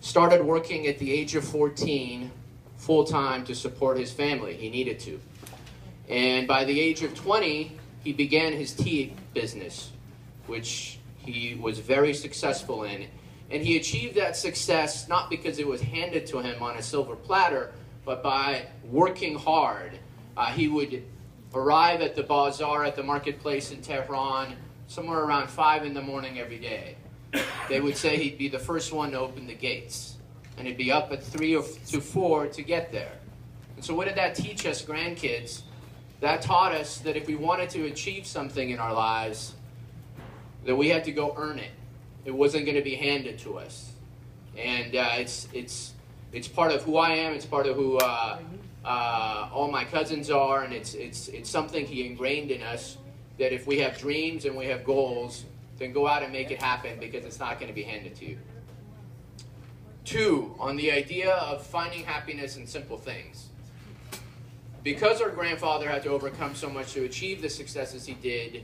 started working at the age of 14 full-time to support his family. He needed to. And by the age of 20, he began his tea business, which he was very successful in. And he achieved that success not because it was handed to him on a silver platter, but by working hard. He would arrive at the bazaar, at the marketplace in Tehran, somewhere around 5 in the morning every day. They would say he'd be the first one to open the gates, and he'd be up at 3 or to 4 to get there. And so what did that teach us grandkids? That taught us that if we wanted to achieve something in our lives, that we had to go earn it. It wasn't going to be handed to us. And it's part of who I am. It's part of who all my cousins are, and it's something he ingrained in us, that if we have dreams and we have goals, then go out and make it happen, because it's not going to be handed to you. 2, on the idea of finding happiness in simple things. Because our grandfather had to overcome so much to achieve the successes he did,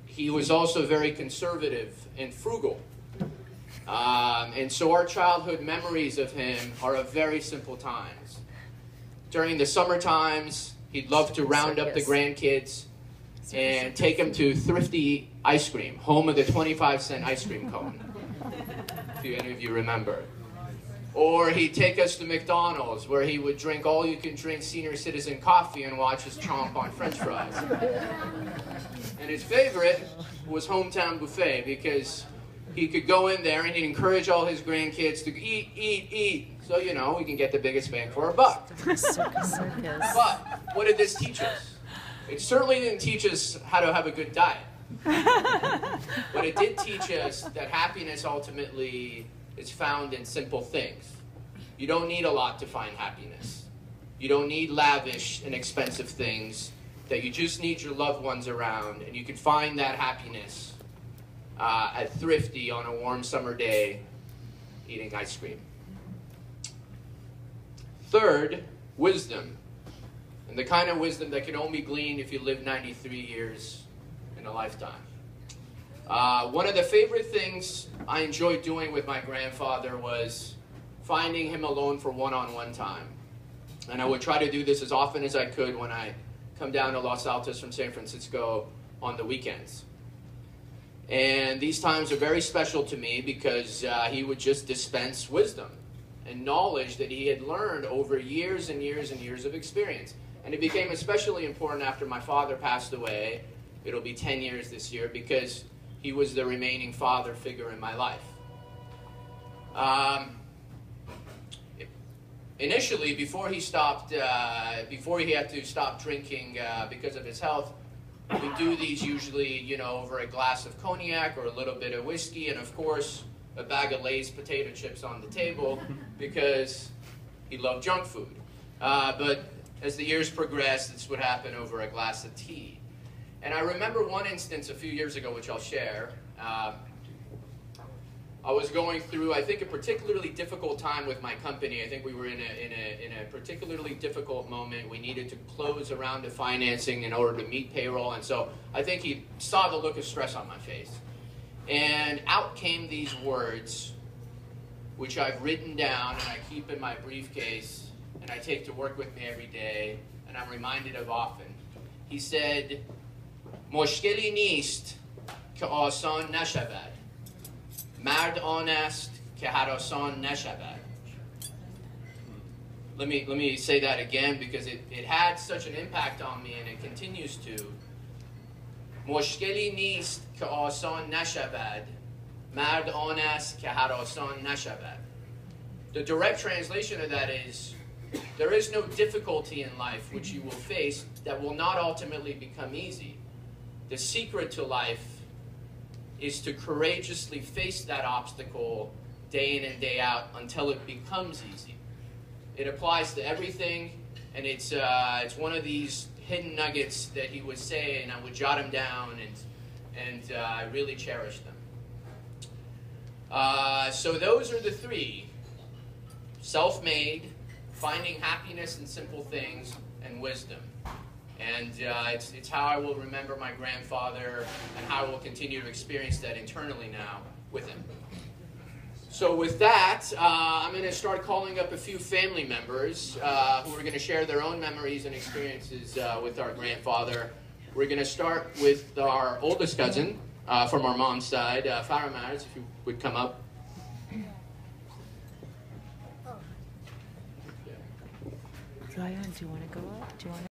he was also very conservative and frugal. And so our childhood memories of him are of very simple times. During the summer times, he'd love to round up the grandkids and take them to Thrifty Ice Cream, home of the 25-cent ice cream cone, if any of you remember. Or he'd take us to McDonald's, where he would drink all-you-can-drink senior citizen coffee and watch us chomp on French fries. And his favorite was Hometown Buffet, because he could go in there and he'd encourage all his grandkids to eat, eat, eat. So, you know, we can get the biggest bang for our buck. But what did this teach us? It certainly didn't teach us how to have a good diet. But it did teach us that happiness ultimately is found in simple things. You don't need a lot to find happiness. You don't need lavish and expensive things. That you just need your loved ones around, and you can find that happiness at Thrifty on a warm summer day eating ice cream. 3rd, wisdom. And the kind of wisdom that can only be gleaned if you live 93 years in a lifetime. One of the favorite things I enjoyed doing with my grandfather was finding him alone for one-on-one time. And I would try to do this as often as I could when I come down to Los Altos from San Francisco on the weekends. And these times are very special to me because he would just dispense wisdom and knowledge that he had learned over years and years and years of experience. And it became especially important after my father passed away. It'll be 10 years this year, because he was the remaining father figure in my life. Initially, before he had to stop drinking because of his health, we do these usually, you know, over a glass of cognac or a little bit of whiskey, and of course, a bag of Lay's potato chips on the table, because he loved junk food. But as the years progressed, this would happen over a glass of tea. And I remember one instance a few years ago, which I'll share. I was going through, I think, a particularly difficult time with my company. I think we were in a particularly difficult moment. We needed to close a round of financing in order to meet payroll. And so I think he saw the look of stress on my face. And out came these words, which I've written down and I keep in my briefcase and I take to work with me every day, and I'm reminded of often. He said, "Moshkeli nist ke asan nashabad. Mard an ast ke harasan nashabad." Let me say that again, because it had such an impact on me, and it continues to. Moshkeli nist ke asan nashabad. Mard an ast ke harasan nashabad. The direct translation of that is, there is no difficulty in life which you will face that will not ultimately become easy. The secret to life is to courageously face that obstacle day in and day out until it becomes easy. It applies to everything, and it's one of these hidden nuggets that he would say, and I would jot them down, and I really cherish them. So those are the 3: self-made, finding happiness in simple things, and wisdom. And it's how I will remember my grandfather, and how I will continue to experience that internally now with him. So with that, I'm going to start calling up a few family members who are going to share their own memories and experiences with our grandfather. We're going to start with our oldest cousin from our mom's side, Farah Maris, if you would come up. Zion, do you want to go up? Do you want to?